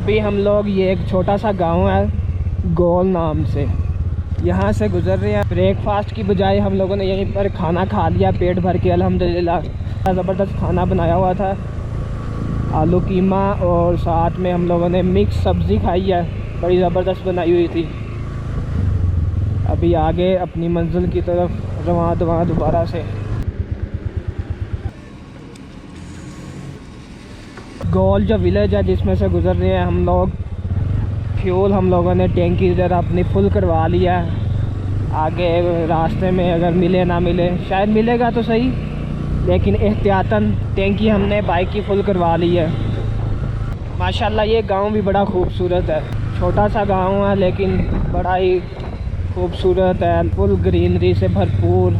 अभी हम लोग, ये एक छोटा सा गांव है गोल नाम से, यहाँ से गुज़र रहे हैं। ब्रेकफास्ट की बजाय हम लोगों ने यहीं पर खाना खा लिया पेट भर के अल्हम्दुलिल्लाह। ज़बरदस्त खाना बनाया हुआ था, आलू कीमा, और साथ में हम लोगों ने मिक्स सब्ज़ी खाई है, बड़ी ज़बरदस्त बनाई हुई थी। अभी आगे अपनी मंजिल की तरफ रवां दोबारा से। गोल जो विलेज है जिसमें से गुज़र रहे हैं हम लोग, फ्यूल हम लोगों ने टैंकी इधर अपनी फुल करवा लिया है। आगे रास्ते में अगर मिले ना मिले, शायद मिलेगा तो सही, लेकिन एहतियातन टैंकी हमने बाइक की फुल करवा ली है। माशाल्लाह ये गांव भी बड़ा खूबसूरत है, छोटा सा गांव है लेकिन बड़ा ही खूबसूरत है, फुल ग्रीनरी से भरपूर।